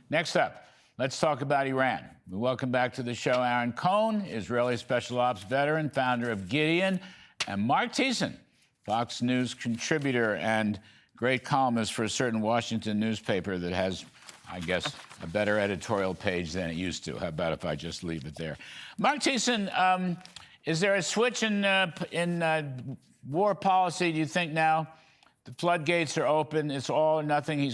Next up, let's talk about Iran. We welcome back to the show Aaron Cohen, Israeli special ops veteran, founder of Gideon, and Marc Thiessen, Fox News contributor and great columnist for a certain Washington newspaper that has, I guess, a better editorial page than it used to. How about if I just leave it there? Marc Thiessen, is there a switch in war policy, do you think, now? The floodgates are open. It's all or nothing.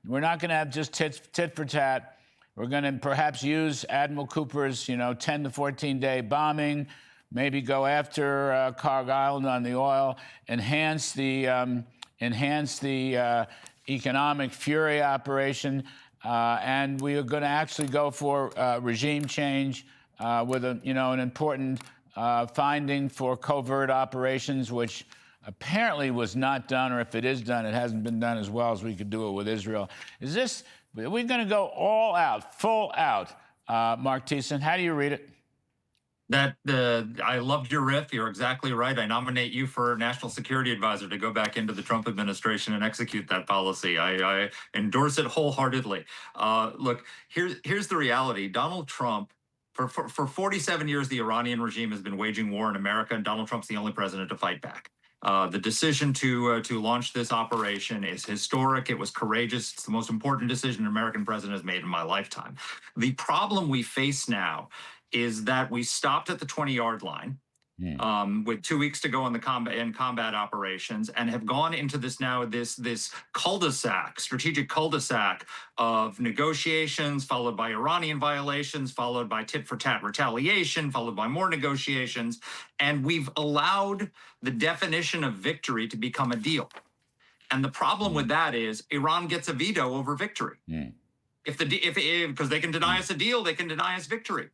We're not going to have just tit for tat. We're going to perhaps use Admiral Cooper's, 10 to 14-day bombing, maybe go after Carg Island on the oil, enhance the economic fury operation, and we are going to actually go for regime change with an important finding for covert operations, which apparently was not done, or if it is done, it hasn't been done as well as we could do it with Israel. Are we going to go all out, full out, Marc Thiessen? How do you read it? I loved your riff. You're exactly right. I nominate you for National Security Advisor to go back into the Trump administration and execute that policy. I endorse it wholeheartedly. Look, here's the reality. Donald Trump, for 47 years, the Iranian regime has been waging war in America, and Donald Trump's the only president to fight back. The decision to launch this operation is historic. It was courageous. It's the most important decision an American president has made in my lifetime. The problem we face now is that we stopped at the 20-yard line with 2 weeks to go in combat operations, and have gone into this cul-de-sac, strategic cul-de-sac of negotiations, followed by Iranian violations, followed by tit-for-tat retaliation, followed by more negotiations, and we've allowed the definition of victory to become a deal. And the problem with that is Iran gets a veto over victory. Because they can deny us a deal, they can deny us victory.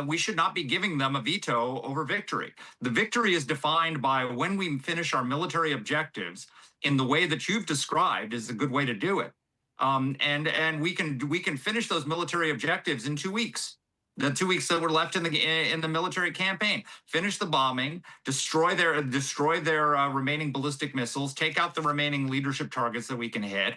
We should not be giving them a veto over victory. The victory is defined by when we finish our military objectives in the way that you've described is a good way to do it. And we can finish those military objectives in 2 weeks. The 2 weeks that were left in the military campaign, finish the bombing, destroy their remaining ballistic missiles, take out the remaining leadership targets that we can hit,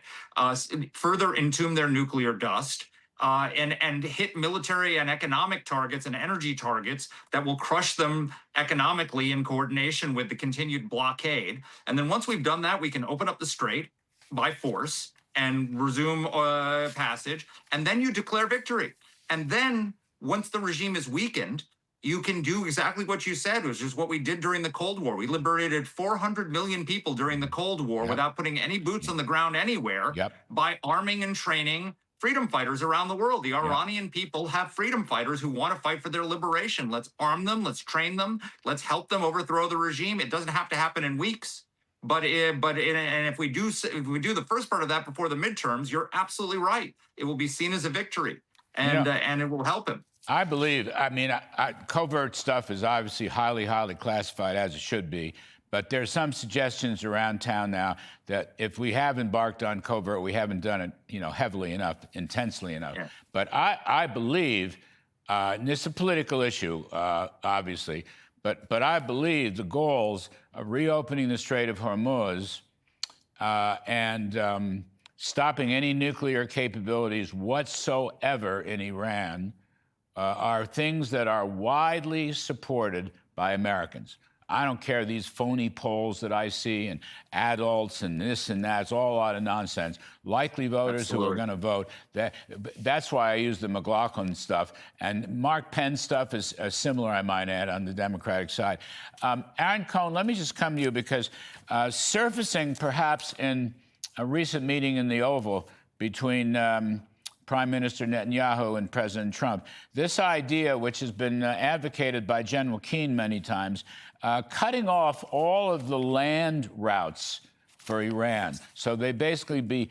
further entomb their nuclear dust, and hit military and economic targets and energy targets that will crush them economically in coordination with the continued blockade. And then once we've done that, we can open up the strait by force and resume passage, and then you declare victory. And then once the regime is weakened, you can do exactly what you said, which is what we did during the Cold War. We liberated 400 million people during the Cold War without putting any boots on the ground anywhere by arming and training freedom fighters around the world. The Iranian people have freedom fighters who want to fight for their liberation. Let's arm them. Let's train them. Let's help them overthrow the regime. It doesn't have to happen in weeks. And if we do the first part of that before the midterms, you're absolutely right. It will be seen as a victory, and it will help him. I believe, covert stuff is obviously highly, highly classified, as it should be. But there's some suggestions around town now that if we have embarked on covert, we haven't done it, heavily enough, intensely enough. Yeah. But I believe, and this is a political issue, obviously, but I believe the goals of reopening the Strait of Hormuz and stopping any nuclear capabilities whatsoever in Iran are things that are widely supported by Americans. I don't care these phony polls that I see and adults and this and that. It's all a lot of nonsense. Likely voters who are going to vote. That's why I use the McLaughlin stuff. And Mark Penn stuff is similar, I might add, on the Democratic side. Aaron Cohen, let me just come to you because surfacing perhaps in a recent meeting in the Oval between Prime Minister Netanyahu and President Trump, this idea, which has been advocated by General Keane many times, cutting off all of the land routes for Iran. So they basically be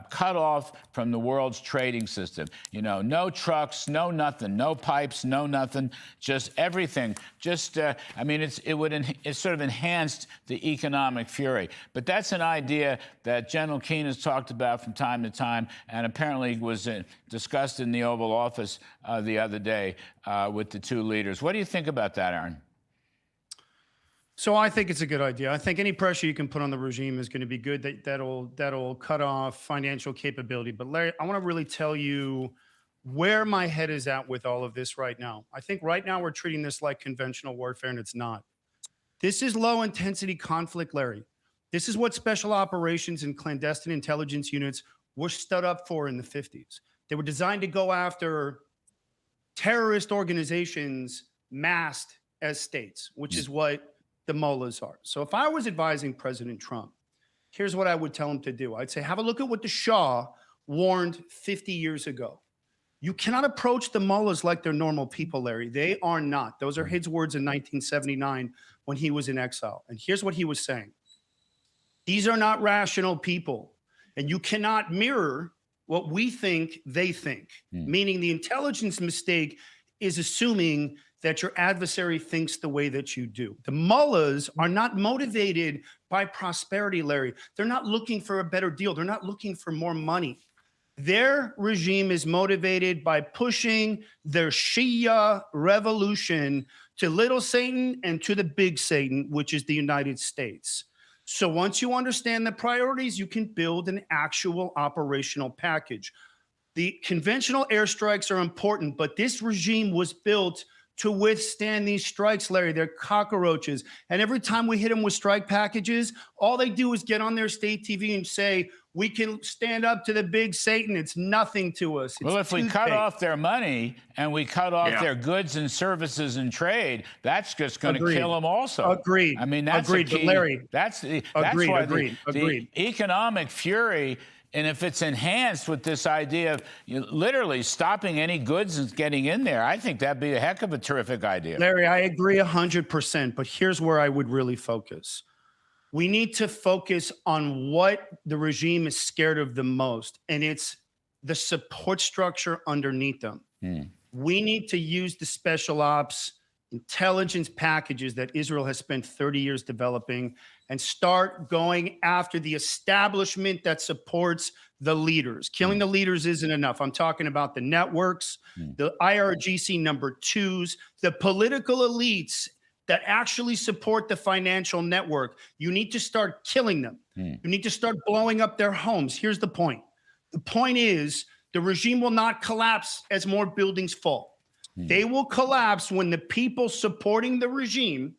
cut off from the world's trading system. No trucks, no nothing, no pipes, no nothing, just everything. Just, it sort of enhanced the economic fury. But that's an idea that General Keane has talked about from time to time and apparently was discussed in the Oval Office the other day with the two leaders. What do you think about that, Aaron? So I think it's a good idea. I think any pressure you can put on the regime is going to be good. That'll cut off financial capability. But Larry, I want to really tell you where my head is at with all of this right now. I think right now we're treating this like conventional warfare, and it's not. This is low intensity conflict, Larry. This is what special operations and clandestine intelligence units were stood up for in the 50s. They were designed to go after terrorist organizations masked as states, which is what the mullahs are. So if I was advising President Trump, here's what I would tell him to do. I'd say, have a look at what the Shah warned 50 years ago. You cannot approach the mullahs like they're normal people, Larry. They are not. Those are his words in 1979 when he was in exile. And here's what he was saying. These are not rational people. And you cannot mirror what we think they think, meaning the intelligence mistake is assuming that your adversary thinks the way that you do. The mullahs are not motivated by prosperity, Larry. They're not looking for a better deal. They're not looking for more money. Their regime is motivated by pushing their Shia revolution to little Satan and to the big Satan, which is the United States. So once you understand the priorities, you can build an actual operational package. The conventional airstrikes are important, but this regime was built to withstand these strikes, Larry. They're cockroaches. And every time we hit them with strike packages, all they do is get on their state TV and say, we can stand up to the big Satan. It's nothing to us. It's well, if we cut off their money and we cut off their goods and services and trade, that's just going to kill them also. Agreed. I mean, that's agreed. a key. But Larry, that's why the economic fury. And if it's enhanced with this idea of literally stopping any goods and getting in there, I think that'd be a heck of a terrific idea. Larry, I agree 100%, but here's where I would really focus. We need to focus on what the regime is scared of the most, and it's the support structure underneath them. We need to use the special ops intelligence packages that Israel has spent 30 years developing and start going after the establishment that supports the leaders. Killing the leaders isn't enough. I'm talking about the networks, the IRGC number twos, the political elites that actually support the financial network. You need to start killing them. You need to start blowing up their homes. Here's the point. The point is the regime will not collapse as more buildings fall. They will collapse when the people supporting the regime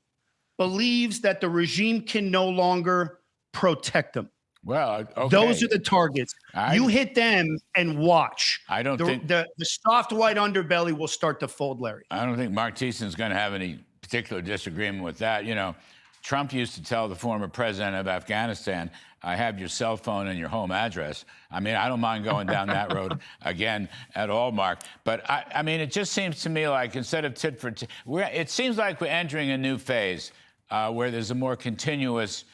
believes that the regime can no longer protect them. Well, okay. Those are the targets. You hit them and watch. I don't think the soft white underbelly will start to fold, Larry. I don't think Marc Thiessen is going to have any particular disagreement with that. You know, Trump used to tell the former president of Afghanistan, I have your cell phone and your home address. I mean, I don't mind going down that road again at all, Mark. But I mean, it just seems to me like instead of tit for tat, it seems like we're entering a new phase where there's a more continuous,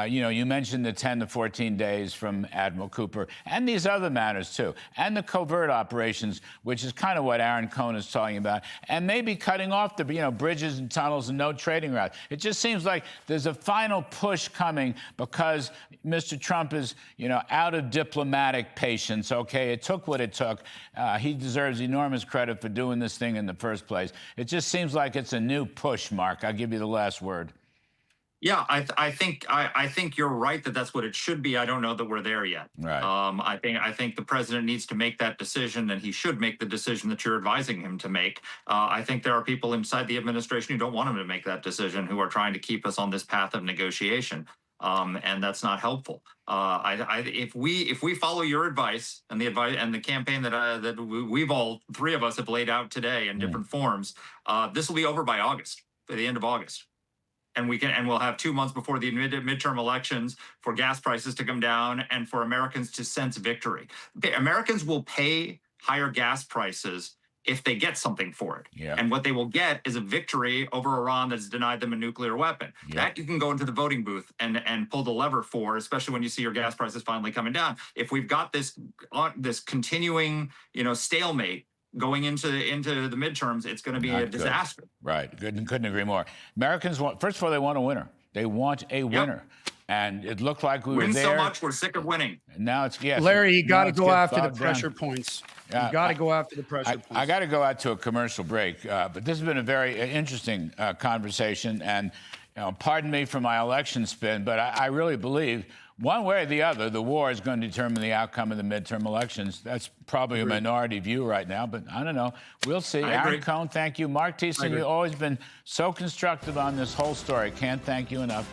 you mentioned the 10 to 14 days from Admiral Cooper and these other matters too, and the covert operations, which is kind of what Aaron Cohen is talking about, and maybe cutting off the bridges and tunnels and no trading routes. It just seems like there's a final push coming because Mr. Trump is, out of diplomatic patience. Okay, it took what it took. He deserves enormous credit for doing this thing in the first place. It just seems like it's a new push, Mark. I'll give you the last word. Yeah, I think you're right that that's what it should be. I don't know that we're there yet. Right. I think the president needs to make that decision, and he should make the decision that you're advising him to make. I think there are people inside the administration who don't want him to make that decision, who are trying to keep us on this path of negotiation, and that's not helpful. If we follow your advice and the advice and the campaign that we've all three of us have laid out today in different forms, this will be over by August, by the end of August. And we'll have 2 months before the midterm elections for gas prices to come down and for Americans to sense victory. Americans will pay higher gas prices if they get something for it. Yeah. And what they will get is a victory over Iran that's denied them a nuclear weapon. Yeah. That you can go into the voting booth and pull the lever for, especially when you see your gas prices finally coming down. If we've got this continuing, stalemate going into the midterms, it's going to be a disaster. Right. Couldn't agree more. Americans first of all, they want a winner. They want a winner. And it looked like we were there. So much, we're sick of winning. And now it's, Larry, you got to go after the pressure points. You got to go after the pressure points. I got to go out to a commercial break. But this has been a very interesting conversation. And pardon me for my election spin, but I really believe one way or the other, the war is going to determine the outcome of the midterm elections. That's probably a minority view right now, but I don't know. We'll see. Aaron Cohen, thank you. Marc Thiessen, you've always been so constructive on this whole story. Can't thank you enough.